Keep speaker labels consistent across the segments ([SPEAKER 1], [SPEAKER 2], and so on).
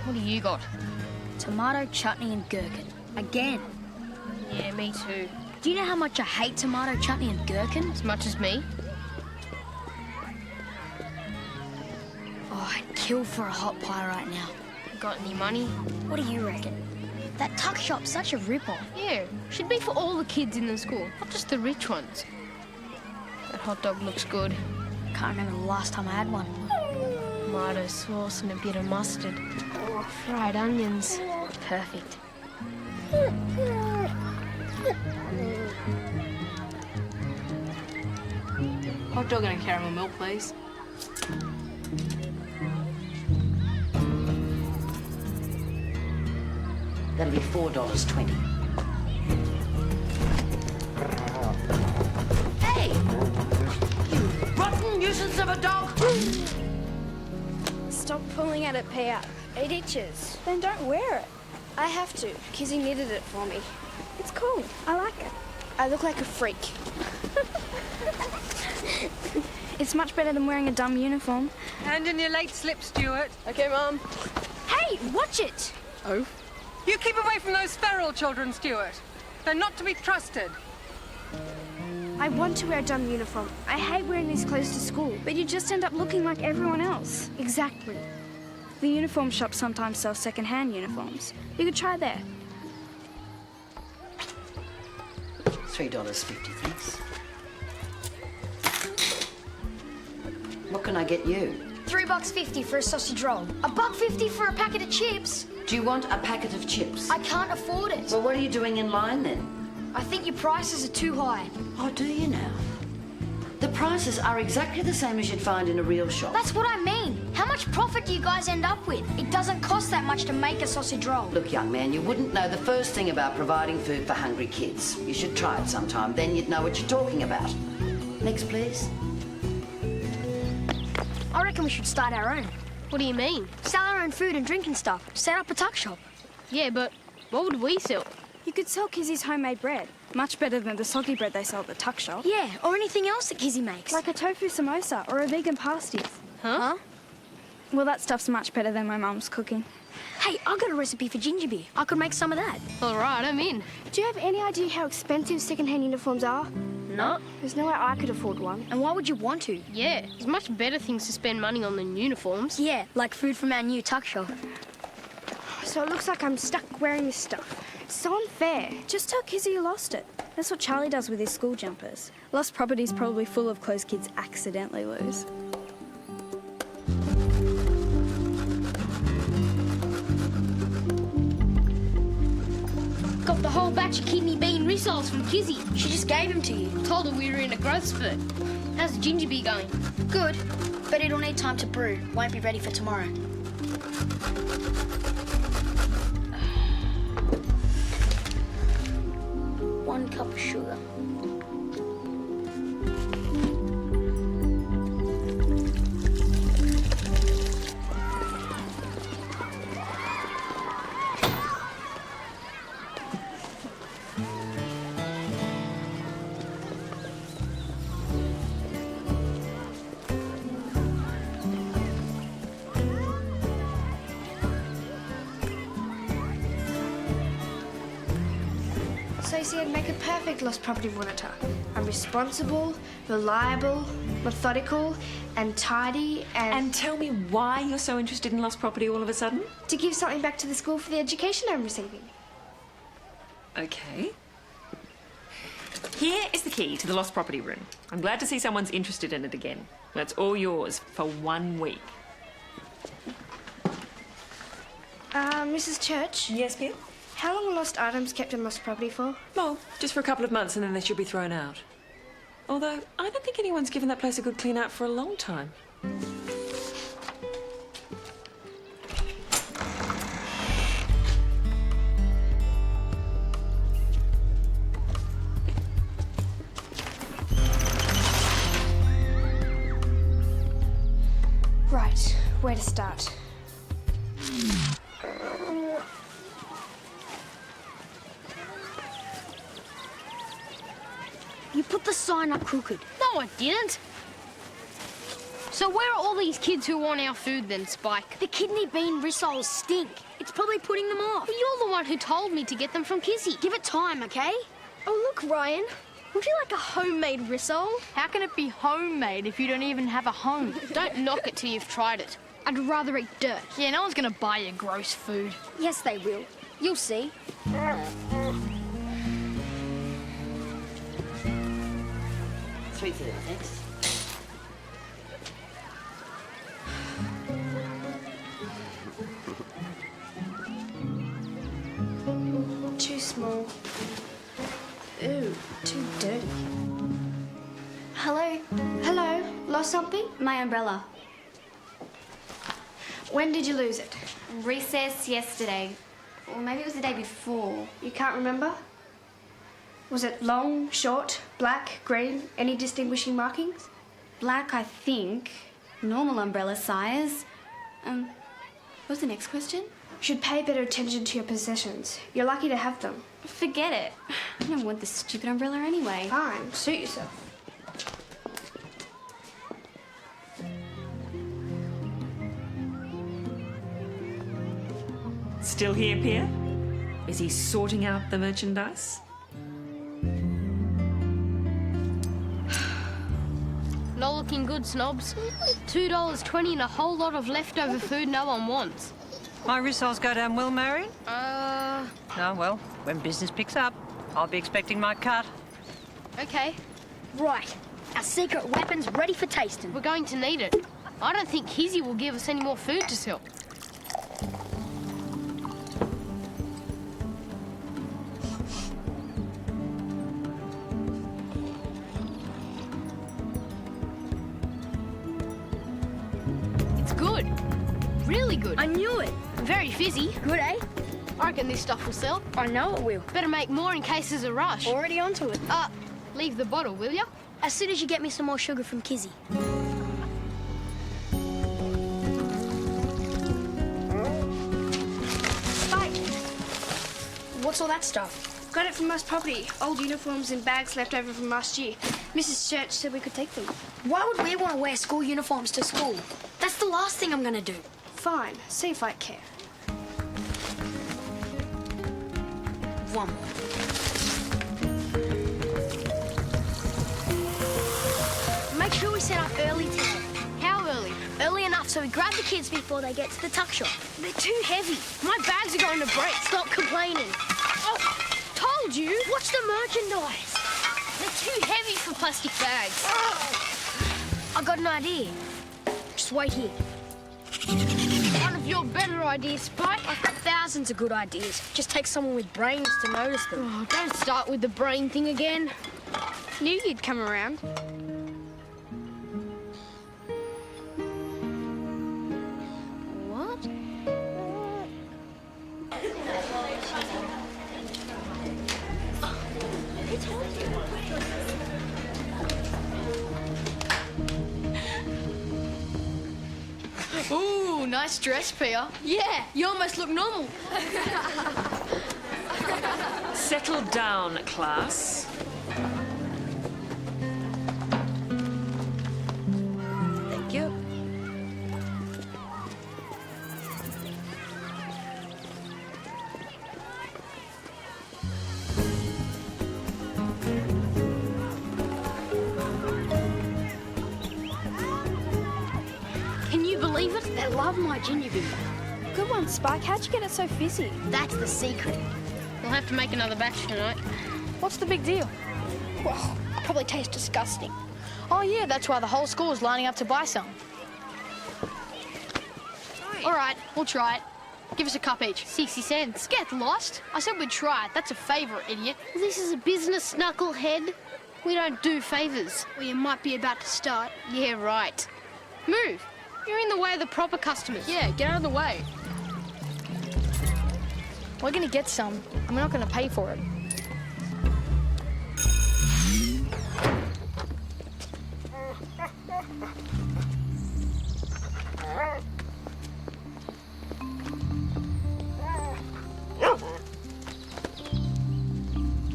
[SPEAKER 1] What do you got?
[SPEAKER 2] Tomato, chutney and gherkin. Again.
[SPEAKER 1] Yeah, me too.
[SPEAKER 2] Do you know how much I hate tomato, chutney and gherkin?
[SPEAKER 1] As much as me?
[SPEAKER 2] Oh, I'd kill for a hot pie right now.
[SPEAKER 1] Got any money?
[SPEAKER 2] What do you reckon? That tuck shop's such a rip-off.
[SPEAKER 1] Yeah, should be for all the kids in the school, not just the rich ones. That hot dog looks good.
[SPEAKER 2] Can't remember the last time I had one.
[SPEAKER 1] Tomato sauce and a bit of mustard. Oh, fried onions.
[SPEAKER 2] Perfect.
[SPEAKER 3] Hot dog and a caramel milk, please.
[SPEAKER 4] That'll be $4.20. Hey! You rotten nuisance of a dog!
[SPEAKER 5] Stop pulling at it, Pia. It itches. Then don't wear it. I have to. Kizzy knitted it for me. It's cool. I like it. I look like a freak. It's much better than wearing a dumb uniform.
[SPEAKER 6] Hand in your late slip, Stuart.
[SPEAKER 3] Okay, Mum.
[SPEAKER 5] Hey, watch it!
[SPEAKER 3] Oh?
[SPEAKER 6] You keep away from those feral children, Stuart. They're not to be trusted.
[SPEAKER 5] I want to wear a dumb uniform. I hate wearing these clothes to school, but you just end up looking like everyone else. Exactly. The uniform shop sometimes sells second-hand uniforms. You could try there.
[SPEAKER 4] $3.50, thanks. What can I get you?
[SPEAKER 2] $3.50 for a sausage roll. $1.50 for a packet of chips.
[SPEAKER 4] Do you want a packet of chips?
[SPEAKER 2] I can't afford it.
[SPEAKER 4] Well, what are you doing in line then?
[SPEAKER 2] I think your prices are too high.
[SPEAKER 4] Oh, do you now? The prices are exactly the same as you'd find in a real shop.
[SPEAKER 2] That's what I mean. How much profit do you guys end up with? It doesn't cost that much to make a sausage roll.
[SPEAKER 4] Look, young man, you wouldn't know the first thing about providing food for hungry kids. You should try it sometime, then you'd know what you're talking about. Next, please.
[SPEAKER 2] I reckon we should start our own.
[SPEAKER 1] What do you mean?
[SPEAKER 2] Sell our own food and drink and stuff. Set up a tuck shop.
[SPEAKER 1] Yeah, but what would we sell?
[SPEAKER 5] You could sell Kizzy's homemade bread. Much better than the soggy bread they sell at the tuck shop.
[SPEAKER 2] Yeah, or anything else that Kizzy makes.
[SPEAKER 5] Like a tofu samosa or a vegan pasties.
[SPEAKER 1] Huh?
[SPEAKER 5] Well, that stuff's much better than my mum's cooking.
[SPEAKER 2] Hey, I got a recipe for ginger beer. I could make some of that.
[SPEAKER 1] All right, I'm in.
[SPEAKER 5] Do you have any idea how expensive second-hand uniforms are?
[SPEAKER 1] No?
[SPEAKER 5] There's no way I could afford one.
[SPEAKER 2] And why would you want to?
[SPEAKER 1] Yeah, there's much better things to spend money on than uniforms.
[SPEAKER 2] Yeah, like food from our new tuck shop.
[SPEAKER 5] So it looks like I'm stuck wearing this stuff. It's so unfair. Just tell Kizzy you lost it. That's what Charlie does with his school jumpers. Lost property's probably full of clothes kids accidentally lose.
[SPEAKER 1] Got the whole batch of kidney bean rissoles from Kizzy.
[SPEAKER 2] She just gave them to you.
[SPEAKER 1] Told her we were in a growth spurt. How's the ginger beer going?
[SPEAKER 2] Good, but it'll need time to brew. Won't be ready for tomorrow. One cup of sugar.
[SPEAKER 5] So you see, I'd make a perfect lost property monitor. I'm responsible, reliable, methodical, and tidy,
[SPEAKER 7] And tell me why you're so interested in lost property all of a sudden?
[SPEAKER 5] to give something back to the school for the education I'm receiving.
[SPEAKER 7] Okay. Here is the key to the lost property room. I'm glad to see someone's interested in it again. That's all yours for 1 week.
[SPEAKER 5] Mrs. Church,
[SPEAKER 7] Yes, Bill?
[SPEAKER 5] how long are lost items kept in lost property for?
[SPEAKER 7] Well, just for a couple of months and then they should be thrown out. Although, I don't think anyone's given that place a good clean out for a long time.
[SPEAKER 5] Right, where to start?
[SPEAKER 2] You put the sign up crooked.
[SPEAKER 1] No, I didn't. So where are all these kids who want our food then, Spike?
[SPEAKER 2] The kidney bean rissoles stink. It's probably putting them off.
[SPEAKER 1] But you're the one who told me to get them from Kizzy.
[SPEAKER 2] Give it time, okay?
[SPEAKER 5] Oh, look, Ryan. Would you like a homemade rissole?
[SPEAKER 2] How can it be homemade if you don't even have a home?
[SPEAKER 1] Don't knock it till you've tried it.
[SPEAKER 5] I'd rather eat dirt.
[SPEAKER 2] Yeah, no one's gonna buy your gross food.
[SPEAKER 5] Yes, they will. You'll see.
[SPEAKER 4] $3.30, thanks.
[SPEAKER 5] Too small. Ooh, too dirty.
[SPEAKER 8] Hello.
[SPEAKER 5] Hello.
[SPEAKER 8] Lost something? My umbrella.
[SPEAKER 5] When did you lose it?
[SPEAKER 8] Recess yesterday. Or maybe it was the day before.
[SPEAKER 5] You can't remember? Was it long, short, black, green? Any distinguishing markings?
[SPEAKER 8] Black, I think. Normal umbrella size. What's the next question?
[SPEAKER 5] Should pay better attention to your possessions. You're lucky to have them.
[SPEAKER 8] Forget it. I don't want this stupid umbrella anyway.
[SPEAKER 5] Fine, suit yourself.
[SPEAKER 7] Still here, Pierre? Is he sorting out the merchandise?
[SPEAKER 1] Not looking good, Snobs. $2.20 and a whole lot of leftover food no one wants.
[SPEAKER 6] My rissoles go down well, Marian? Oh, well, when business picks up, I'll be expecting my cut.
[SPEAKER 1] Okay.
[SPEAKER 2] Right. Our secret weapon's ready for tasting.
[SPEAKER 1] We're going to need it. I don't think Kizzy will give us any more food to sell. It's good. Really good.
[SPEAKER 2] I knew it.
[SPEAKER 1] Very fizzy.
[SPEAKER 2] Good, eh?
[SPEAKER 1] I reckon this stuff will sell.
[SPEAKER 2] I know it will.
[SPEAKER 1] Better make more in case there's a rush.
[SPEAKER 2] Already onto it.
[SPEAKER 1] Leave the bottle, will ya?
[SPEAKER 2] As soon as you get me some more sugar from Kizzy.
[SPEAKER 5] Spike,
[SPEAKER 2] What's all that stuff?
[SPEAKER 5] got it from West Property. Old uniforms and bags left over from last year. Mrs. Church said we could take them.
[SPEAKER 2] Why would we want to wear school uniforms to school? That's the last thing I'm gonna do.
[SPEAKER 5] Fine, see if I care.
[SPEAKER 2] One more. Make sure we set up early today.
[SPEAKER 1] How early?
[SPEAKER 2] Early enough so we grab the kids before they get to the tuck shop.
[SPEAKER 1] They're too heavy. My bags are going to break.
[SPEAKER 2] Stop complaining.
[SPEAKER 1] Oh, told you.
[SPEAKER 2] What's the merchandise?
[SPEAKER 1] They're too heavy for plastic bags.
[SPEAKER 2] I got an idea. Just wait here.
[SPEAKER 1] One of your better ideas, Spike.
[SPEAKER 2] I've got thousands of good ideas. Just take someone with brains to notice them.
[SPEAKER 1] Oh, don't start with the brain thing again.
[SPEAKER 5] Knew you'd come around.
[SPEAKER 1] What?
[SPEAKER 3] Ooh, nice dress, Pia.
[SPEAKER 1] Yeah, you almost look normal.
[SPEAKER 7] Settle down, class.
[SPEAKER 1] Thank you. Can you believe it?
[SPEAKER 2] They love my ginger beer.
[SPEAKER 5] Good one, Spike. How'd you get it so fizzy?
[SPEAKER 2] That's the secret.
[SPEAKER 1] We'll have to make another batch tonight.
[SPEAKER 5] What's the big deal?
[SPEAKER 2] Well, probably tastes disgusting.
[SPEAKER 3] Oh, yeah, that's why the whole school's lining up to buy some. All right, we'll try it. Give us a cup each.
[SPEAKER 1] 60 cents.
[SPEAKER 3] Get lost. I said we'd try it. That's a favour, idiot.
[SPEAKER 1] This is a business, knucklehead. We don't do favours.
[SPEAKER 5] Well, you might be about to start.
[SPEAKER 1] Yeah, right. Move. You're in the way of the proper customers.
[SPEAKER 3] Yeah, get out of the way. We're gonna get some, and we're not gonna pay for it.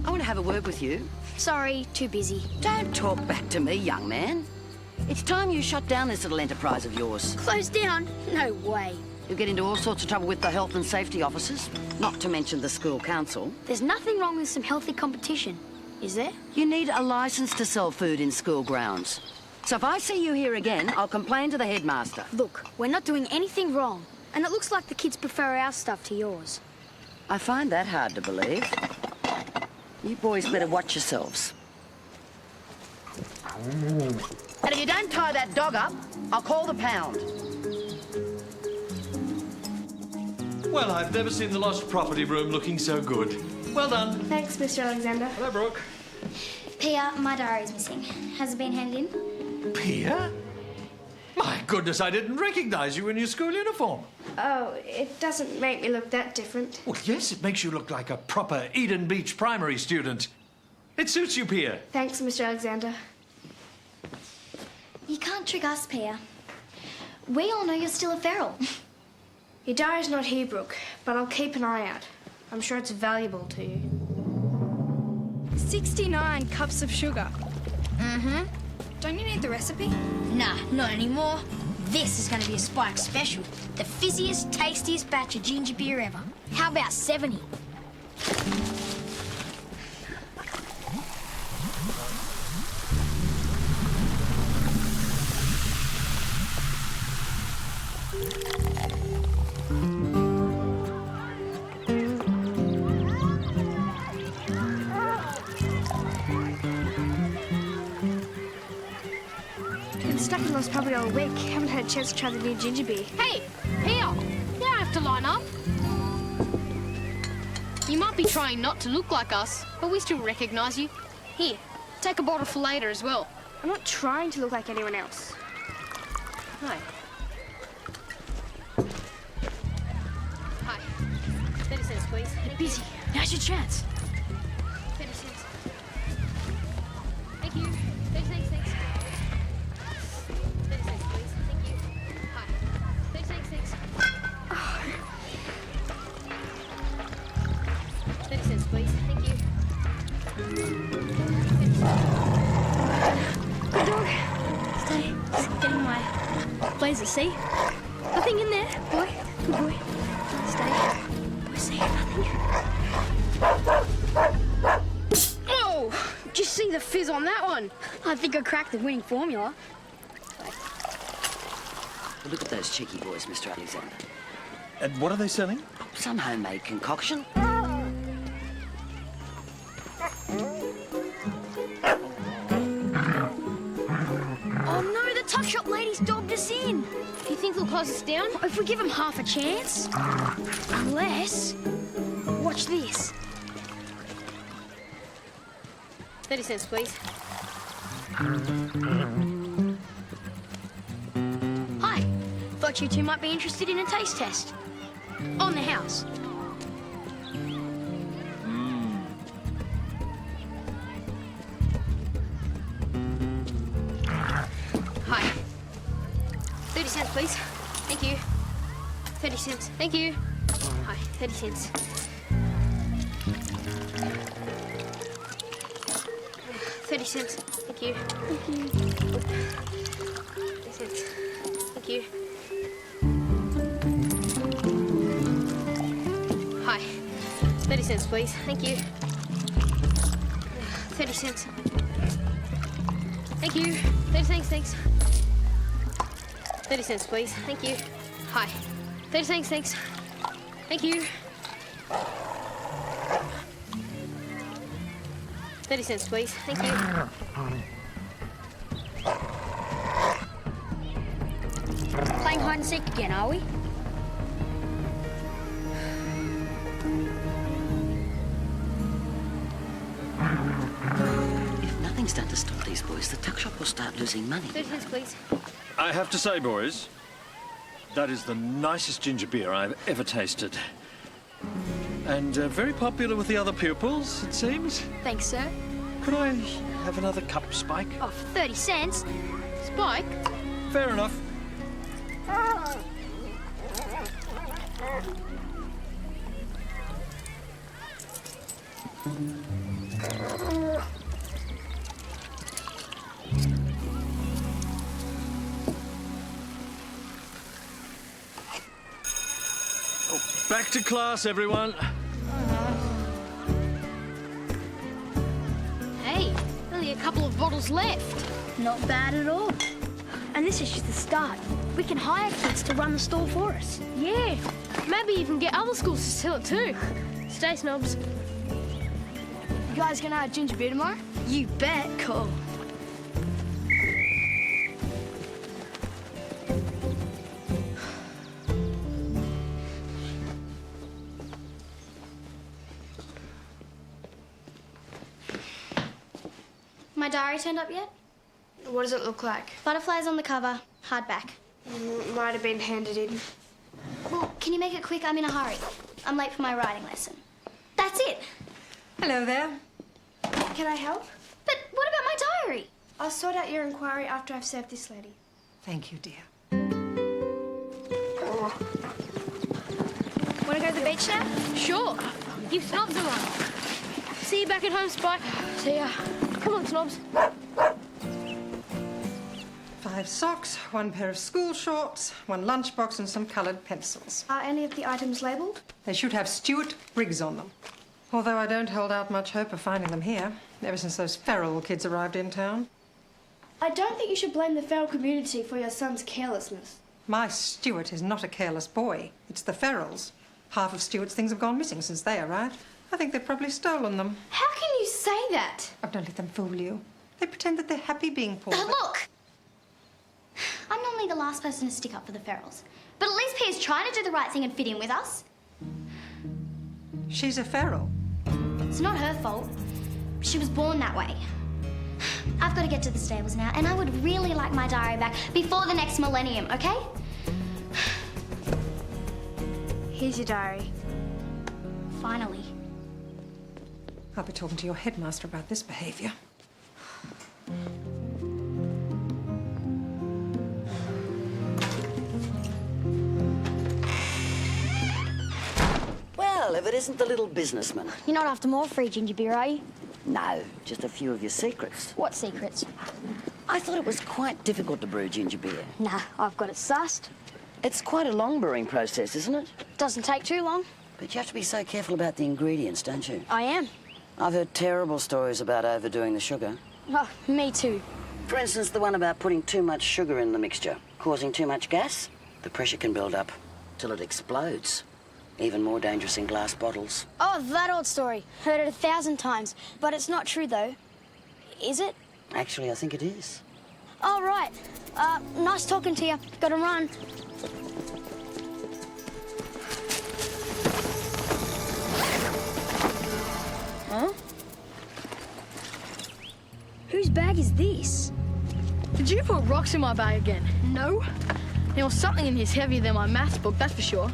[SPEAKER 4] I want to have a word with you.
[SPEAKER 2] Sorry, too busy.
[SPEAKER 4] Don't talk back to me, young man. It's time you shut down this little enterprise of yours.
[SPEAKER 2] Closed down? No way.
[SPEAKER 4] You'll get into all sorts of trouble with the health and safety officers, not to mention the school council.
[SPEAKER 2] There's nothing wrong with some healthy competition, is there?
[SPEAKER 4] You need a licence to sell food in school grounds. So if I see you here again, I'll complain to the headmaster.
[SPEAKER 2] Look, we're not doing anything wrong. And it looks like the kids prefer our stuff to yours.
[SPEAKER 4] I find that hard to believe. You boys better watch yourselves. And if you don't tie that dog up, I'll call the pound.
[SPEAKER 9] Well, I've never seen the lost property room looking so good. Well done.
[SPEAKER 5] Thanks, Mr. Alexander.
[SPEAKER 9] Hello, Brooke.
[SPEAKER 10] Pia, my diary's missing. Has it been handed in?
[SPEAKER 9] Pia? My goodness, I didn't recognise you in your school uniform.
[SPEAKER 5] Oh, it doesn't make me look that different.
[SPEAKER 9] Well, yes, it makes you look like a proper Eden Beach primary student. It suits you, Pia.
[SPEAKER 5] Thanks, Mr. Alexander.
[SPEAKER 10] You can't trick us, Pia. We all know you're still a feral.
[SPEAKER 5] Your diary's not here, Brooke, but I'll keep an eye out. I'm sure it's valuable to you. 69 cups of sugar.
[SPEAKER 2] Mm-hmm.
[SPEAKER 5] Don't you need the recipe?
[SPEAKER 2] Nah, not anymore. This is going to be a Spike special. The fizziest, tastiest batch of ginger beer ever. How about 70?
[SPEAKER 5] Been stuck in Lost Property all week. Haven't had a chance to try the new ginger beer.
[SPEAKER 1] Hey, Pia, you don't have to line up. You might be trying not to look like us, but we still recognise you. Here, take a bottle for later as well.
[SPEAKER 5] I'm not trying to look like anyone else.
[SPEAKER 1] Hi. Hi. 30 cents, please.
[SPEAKER 2] You're busy. Now's your chance.
[SPEAKER 1] 30 cents. Thank you. 30 cents, thanks. 30 cents, please. Thank you. Hi. 30 cents, thanks. 30 cents, please. Thank you. 30 cents.
[SPEAKER 5] Good dog. Stay. Just getting my blazer, see? Nothing in there, boy. Good boy. Stay. Boy, see nothing.
[SPEAKER 1] Oh! Did you see the fizz on that one?
[SPEAKER 2] I think I cracked the winning formula.
[SPEAKER 4] Look at those cheeky boys, Mr. Alexander.
[SPEAKER 9] And what are they selling?
[SPEAKER 4] Some homemade concoction.
[SPEAKER 2] Oh no, the tuck shop lady's dogged us in.
[SPEAKER 1] Do you think they'll close us down?
[SPEAKER 2] If we give them half a chance. Unless... Watch this.
[SPEAKER 1] 30 cents, please.
[SPEAKER 2] Hi. Thought you two might be interested in a taste test. On the house.
[SPEAKER 1] Hi. 30 cents, please. Thank you. 30 cents. Thank you. Hi. 30 cents. 30 cents. Thank you. Thank you. 30 cents. Thank you. Hi. 30 cents, please. Thank you. 30 cents. Thank you. 30 cents, thanks. 30 cents, please. Thank you. Hi. 30 cents, thanks. Thank you. 30 cents, please. Thank you.
[SPEAKER 2] Playing hide and seek again, are we?
[SPEAKER 4] If nothing's done to stop these boys, the tuck shop will start losing money.
[SPEAKER 1] 30 cents, please.
[SPEAKER 9] I have to say, boys, that is the nicest ginger beer I've ever tasted. And very popular with the other pupils, it seems.
[SPEAKER 2] Thanks, sir.
[SPEAKER 9] Could I have another cup, Spike?
[SPEAKER 2] Oh, for 30 cents.
[SPEAKER 1] Spike?
[SPEAKER 9] Fair enough. Back to class, everyone.
[SPEAKER 1] Hey, only a couple of bottles left.
[SPEAKER 5] Not bad at all. And this is just the start. We can hire kids to run the store for us.
[SPEAKER 1] Yeah, maybe even get other schools to sell it too. Stay, Snobs.
[SPEAKER 5] You guys gonna have ginger beer tomorrow? You bet. Cool.
[SPEAKER 10] My diary turned up yet?
[SPEAKER 5] What does it look like?
[SPEAKER 10] Butterflies on the cover, hardback.
[SPEAKER 5] Might have been handed in.
[SPEAKER 10] Well, can you make it quick? I'm in a hurry. I'm late for my writing lesson. That's it.
[SPEAKER 6] Hello there.
[SPEAKER 5] Can I help?
[SPEAKER 10] But what about my diary?
[SPEAKER 5] I'll sort out your inquiry after I've served this lady.
[SPEAKER 6] Thank you, dear.
[SPEAKER 5] Want to go to the beach now?
[SPEAKER 1] Sure. Give Snobs a run. See you back at home, Spike. See ya. Come on, Snobs.
[SPEAKER 6] 5 socks, 1 pair of school shorts, 1 lunchbox and some coloured pencils.
[SPEAKER 5] Are any of the items labelled?
[SPEAKER 6] They should have Stuart Briggs on them. Although I don't hold out much hope of finding them here, ever since those feral kids arrived in town.
[SPEAKER 5] I don't think you should blame the feral community for your son's carelessness.
[SPEAKER 6] My Stuart is not a careless boy. It's the ferals. Half of Stuart's things have gone missing since they arrived. I think they've probably stolen them.
[SPEAKER 5] How can you say that?
[SPEAKER 6] Oh, don't let them fool you. They pretend that they're happy being poor.
[SPEAKER 10] Look! I'm normally the last person to stick up for the ferals. But at least Pia's trying to do the right thing and fit in with us.
[SPEAKER 6] She's a feral.
[SPEAKER 10] It's not her fault. She was born that way. I've got to get to the stables now, and I would really like my diary back before the next millennium, okay?
[SPEAKER 5] Here's your diary.
[SPEAKER 10] Finally.
[SPEAKER 6] I'll be talking to your headmaster about this behaviour.
[SPEAKER 4] Well, if it isn't the little businessman.
[SPEAKER 2] You're not after more free ginger beer, are you?
[SPEAKER 4] No, just a few of your secrets.
[SPEAKER 2] What secrets?
[SPEAKER 4] I thought it was quite difficult to brew ginger beer.
[SPEAKER 2] Nah, I've got it sussed.
[SPEAKER 4] It's quite a long brewing process, isn't it?
[SPEAKER 2] Doesn't take too long.
[SPEAKER 4] But you have to be so careful about the ingredients, don't you?
[SPEAKER 2] I am.
[SPEAKER 4] I've heard terrible stories about overdoing the sugar.
[SPEAKER 2] Oh, me too.
[SPEAKER 4] For instance, the one about putting too much sugar in the mixture, causing too much gas. The pressure can build up till it explodes. Even more dangerous in glass bottles.
[SPEAKER 2] Oh, that old story. Heard it 1,000 times. But it's not true, though. Is it?
[SPEAKER 4] Actually, I think it is.
[SPEAKER 2] Oh, right. Nice talking to you. Gotta run.
[SPEAKER 1] Huh?
[SPEAKER 5] Whose bag is this?
[SPEAKER 3] Did you put rocks in my bag again?
[SPEAKER 1] No.
[SPEAKER 3] There was something in here heavier than my maths book, that's for sure.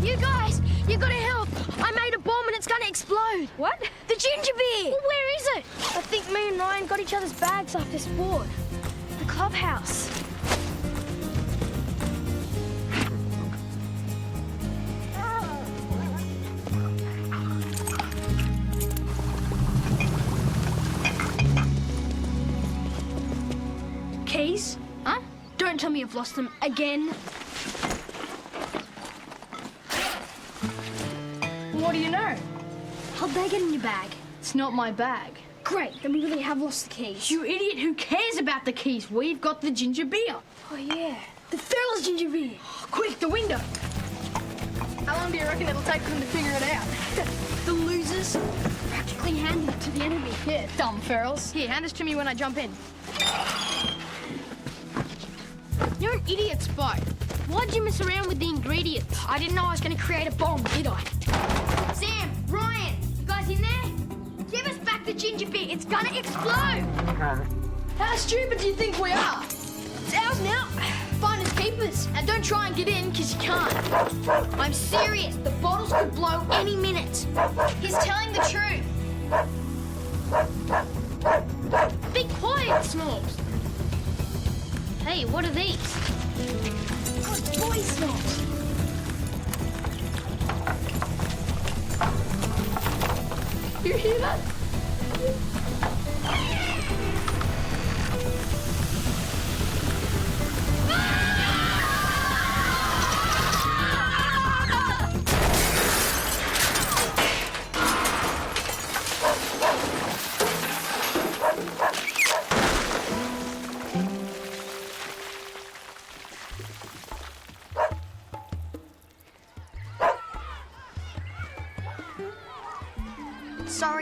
[SPEAKER 2] You guys, you gotta help. I made a bomb and it's gonna explode.
[SPEAKER 5] What?
[SPEAKER 2] The ginger beer.
[SPEAKER 5] Well, where is it? I think me and Ryan got each other's bags after sport. The clubhouse.
[SPEAKER 3] Keys?
[SPEAKER 1] Huh?
[SPEAKER 3] Don't tell me you've lost them again. What do you know?
[SPEAKER 5] How'd they get in your bag?
[SPEAKER 3] It's not my bag.
[SPEAKER 5] Great, then we really have lost the keys.
[SPEAKER 3] You idiot, who cares about the keys? We've got the ginger beer.
[SPEAKER 5] Oh, yeah. The Ferals ginger beer.
[SPEAKER 3] Quick, the window. How long do you reckon it'll take for them to figure it out?
[SPEAKER 5] The losers practically handed it to the enemy.
[SPEAKER 3] Yeah, dumb ferals. Here, hand this to me when I jump in. You're an idiot, Spike.
[SPEAKER 1] Why'd you mess around with the ingredients?
[SPEAKER 3] I didn't know I was going to create a bomb, did I?
[SPEAKER 2] Sam, Ryan, you guys in there? Give us back the ginger beer. It's gonna explode.
[SPEAKER 3] How stupid do you think we are? It's ours now. Finders keepers. And don't try and get in, because you can't.
[SPEAKER 2] I'm serious. The bottles could blow any minute. He's telling the truth.
[SPEAKER 1] Be quiet, Snobs. Hey, what are these?
[SPEAKER 5] Good boy, Snobs.
[SPEAKER 3] You hear that?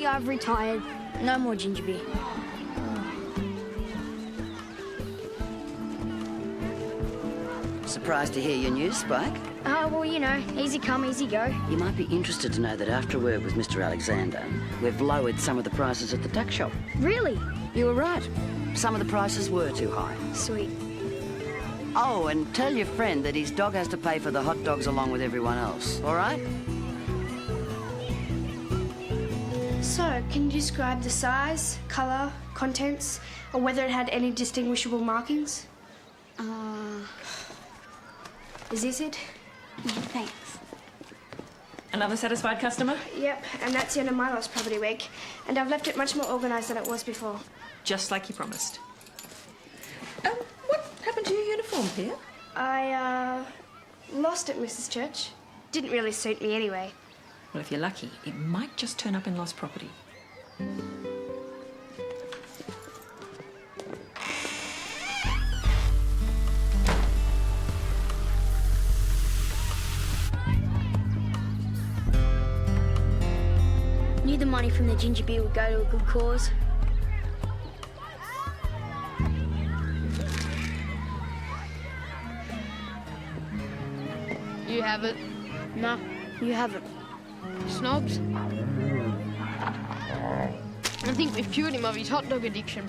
[SPEAKER 2] Sorry, I've retired. No more ginger beer.
[SPEAKER 4] Surprised to hear your news, Spike.
[SPEAKER 2] Well, you know, easy come, easy go.
[SPEAKER 4] You might be interested to know that after a word with Mr. Alexander, we've lowered some of the prices at the duck shop.
[SPEAKER 2] Really?
[SPEAKER 4] You were right. Some of the prices were too high.
[SPEAKER 2] Sweet.
[SPEAKER 4] Oh, and tell your friend that his dog has to pay for the hot dogs along with everyone else, all right?
[SPEAKER 3] So, can you describe the size, colour, contents, or whether it had any distinguishable markings? Is this it?
[SPEAKER 8] Thanks.
[SPEAKER 7] Another satisfied customer?
[SPEAKER 3] Yep, and that's the end of my lost property week. And I've left it much more organised than it was before.
[SPEAKER 7] Just like you promised. What happened to your uniform, Pia?
[SPEAKER 3] I, lost it, Mrs. Church. Didn't really suit me anyway.
[SPEAKER 7] Well, if you're lucky, it might just turn up in lost property.
[SPEAKER 2] Knew the money from the ginger beer would go to a good cause.
[SPEAKER 1] You have it.
[SPEAKER 2] No, you haven't.
[SPEAKER 1] Snobs. I think we've cured him of his hot dog addiction.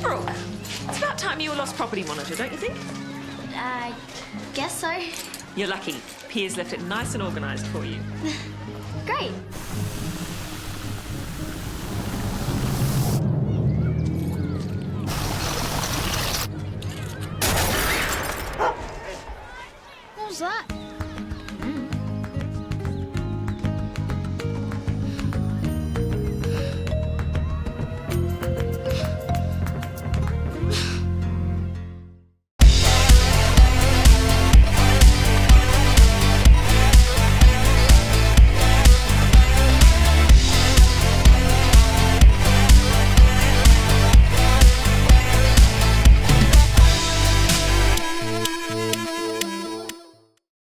[SPEAKER 7] Brooke, it's about time you were lost property monitor, don't you think?
[SPEAKER 10] I guess so.
[SPEAKER 7] You're lucky. Pia's left it nice and organised for you.
[SPEAKER 10] Great.